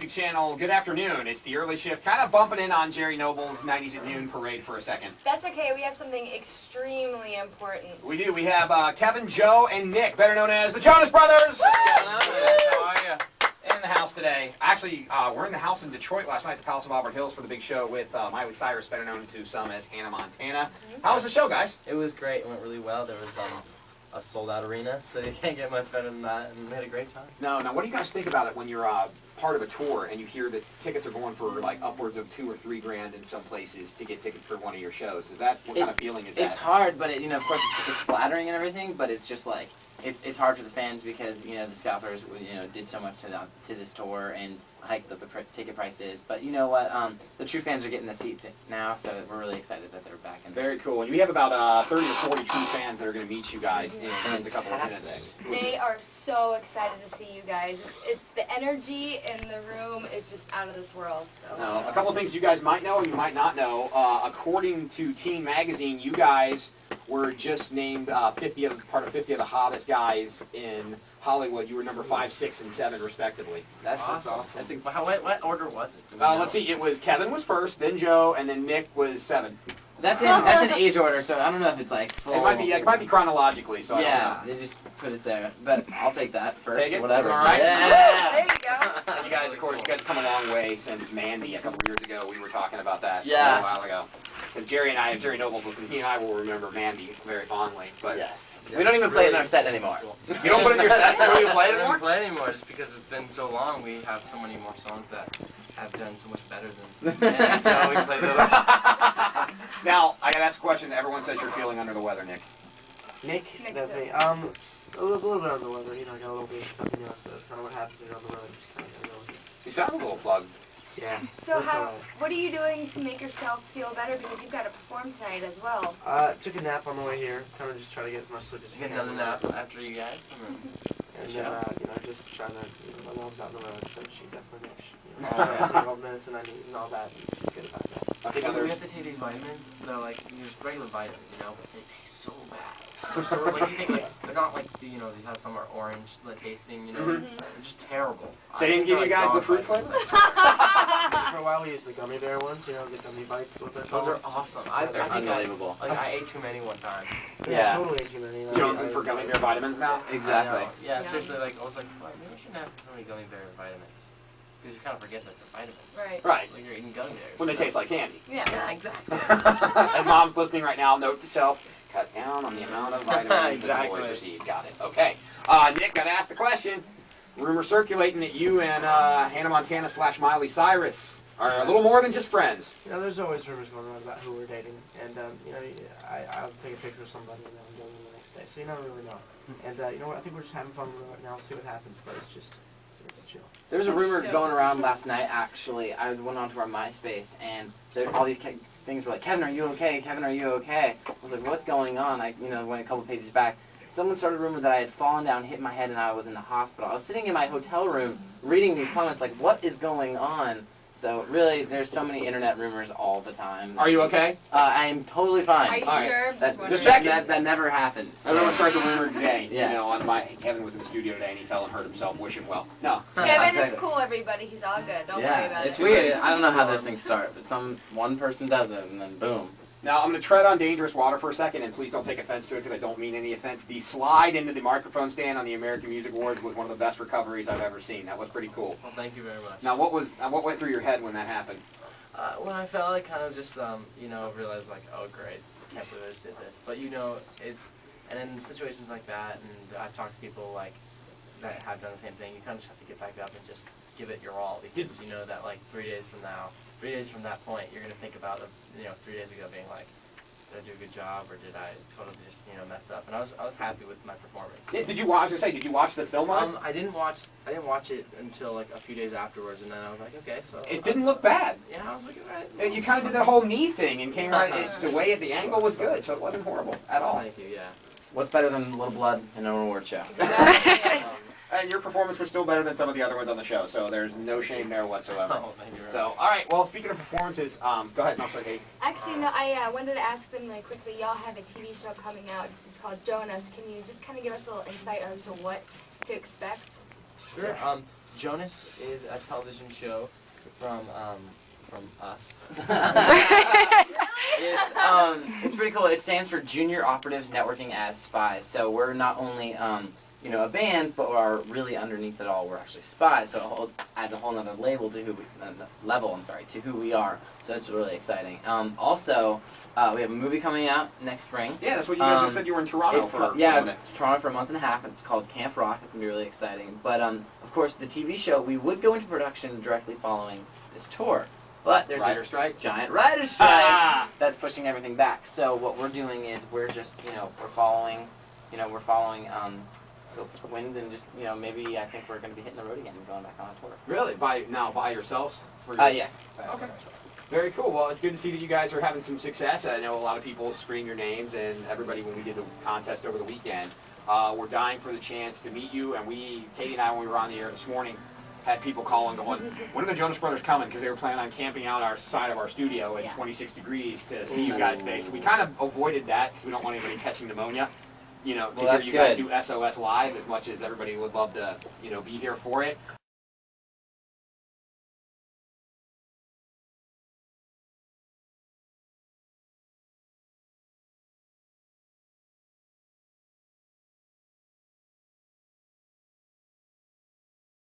Music Channel. Good afternoon. It's the early shift, kind of bumping in on Jerry Noble's 90s at Noon parade for a second. That's okay. We have something extremely important. We do. We have Kevin, Joe, and Nick, better known as the Jonas Brothers. How are you? In the house today. Actually, we're in the house in Detroit last night at the Palace of Auburn Hills for the big show with Miley Cyrus, better known to some as Hannah Montana. How was the show, guys? It was great. It went really well. There was a sold-out arena, so you can't get much better than that, and we had a great time. Now, what do you guys think about it when you're part of a tour and you hear that tickets are going for like upwards of $2 or $3 grand in some places to get tickets for one of your shows? Is that what kind of feeling is that? It's hard, but of course it's flattering and everything, but it's just like it's hard for the fans because the scalpers did so much to this tour and hiked up the ticket prices. But you know what? The true fans are getting the seats now, so we're really excited that they're back in there. Very cool. And we have about 30 or 40 true fans that are going to meet you guys in just a couple of minutes. They are so excited to see you guys. It's the energy in the room is just out of this world. So. Now, a couple of things you guys might know and you might not know. According to Teen Magazine, you guys were just named part of 50 of the hottest guys in Hollywood. You were number 5, 6, and 7, respectively. That's awesome. What order was it? Let's see. It was Kevin was first, then Joe, and then Nick was 7. That's in age order, so I don't know if it's like full. It might be chronologically. So yeah, they just put us there, but I'll take that first. Take it. Whatever. All right. Yeah. There you go. And you guys, of course, come a long way since Mandy a couple of years ago. We were talking about that Yeah. a while ago. And Jerry Noble's listening. He and I will remember Mandy very fondly. But Yes. We don't even play it in our set anymore. You don't put it in your set? You don't even play it We don't anymore? play it anymore just because it's been so long. We have so many more songs that have done so much better than Mandy, so we play those. Now, I got to ask a question. Everyone says you're feeling under the weather, Nick. Nick, that's me. A little bit on the weather, I got a little bit of stuff, but that's kind of what happens when you're on the road. Just kind of gotta go with it. You sound a little plugged. Yeah. So that's all right. what are you doing to make yourself feel better because you've got to perform tonight as well? Took a nap on the way here, kind of just try to get as much sleep as you Get can. another nap after you guys. And then, just trying to, my mom's out on the road, so she definitely takes all the medicine I need and all that, and she's good about that. I think We have to take these vitamins. They're like there's regular vitamins, but they taste so bad. So like you think they're not like you have some are orange tasting, they're just terrible. They didn't give you guys the fruit flavor? For a while we used the gummy bear ones, the gummy bites, what they're called. Those are awesome. They're unbelievable. I ate too many one time. Yeah, totally ate too many. Jonesing for gummy bear vitamins now? Exactly. Yeah, seriously, I was like, maybe I shouldn't have so many gummy bear vitamins. Because you kind of forget that they're vitamins. Right. Like you're eating gummy bears. When they taste like candy. Yeah, exactly. And mom's listening right now. Note to self, cut down on the amount of vitamins that the boys receive. Got it. Okay. Nick, got to ask the question. Rumor circulating that you and Hannah Montana / Miley Cyrus are a little more than just friends. There's always rumors going around about who we're dating, and I'll take a picture of somebody and then I'm dating them the next day, so you never really know. And you know what? I think we're just having fun right now. See what happens, but it's just it's chill. There was a rumor going around last night, actually. I went onto our MySpace, and all these things were like, Kevin, are you okay? Kevin, are you okay? I was like, what's going on? I went a couple pages back. Someone started a rumor that I had fallen down, hit my head, and I was in the hospital. I was sitting in my hotel room reading these comments like, what is going on? So really, there's so many internet rumors all the time. Are you okay? I am totally fine. Are you All right. sure? Just checking. That never happens. Everyone starts a rumor today. Yes. Kevin was in the studio today and he fell and hurt himself. Wish him well. No. Kevin is cool, everybody. He's all good. Don't worry about it. It's weird. I don't know how those things start, but one person does it, and then boom. Now, I'm going to tread on dangerous water for a second, and please don't take offense to it because I don't mean any offense. The slide into the microphone stand on the American Music Awards was one of the best recoveries I've ever seen. That was pretty cool. Well, thank you very much. Now, what went through your head when that happened? When I fell, I kind of just, realized like, oh great, can't believe I just did this. But and in situations like that, and I've talked to people like that have done the same thing, you kind of just have to get back up and just give it your all because you know that like 3 days from that point, you're going to think about 3 days ago being like, did I do a good job or did I totally just mess up? And I was happy with my performance. Did you watch? Did you watch the film on it? I didn't watch it until like a few days afterwards, and then I was like, okay, so It didn't look bad. Yeah, I was like, all right. You kind of did that whole knee thing and came right. The angle was good, so it wasn't horrible at all. Thank you. Yeah. What's better than a little blood in an award show? And your performance was still better than some of the other ones on the show, so there's no shame there whatsoever. Oh, thank you very So, much. all right. Well, speaking of performances, go ahead. No, sorry, Kate. Actually, no, I wanted to ask them really quickly. Y'all have a TV show coming out. It's called Jonas. Can you just kind of give us a little insight as to what to expect? Sure. Jonas is a television show from us. It's pretty cool. It stands for Junior Operatives Networking as Spies. So we're not only a band, but we're really underneath it all. We're actually spies. So it adds a whole nother label to to who we are. So it's really exciting. Also, we have a movie coming out next spring. Yeah, that's what you guys just said. You were in Toronto for a minute. Toronto for a month and a half. It's called Camp Rock. It's gonna be really exciting. But of course, the TV show, we would go into production directly following this tour. But there's Writer this strike? giant writer strike that's pushing everything back. So what we're doing is we're just, we're following the wind, and just, maybe I think we're going to be hitting the road again and going back on a tour. Really? By yourselves? Yes. Okay. Very cool. Well, it's good to see that you guys are having some success. I know a lot of people scream your names, and everybody, when we did the contest over the weekend, we're dying for the chance to meet you. And Katie and I, when we were on the air this morning, had people calling going, when are the Jonas Brothers coming? Because they were planning on camping out our side of our studio at 26 degrees to see you guys today. So we kind of avoided that because we don't want anybody catching pneumonia. To hear you guys do SOS Live, as much as everybody would love to, be here for it.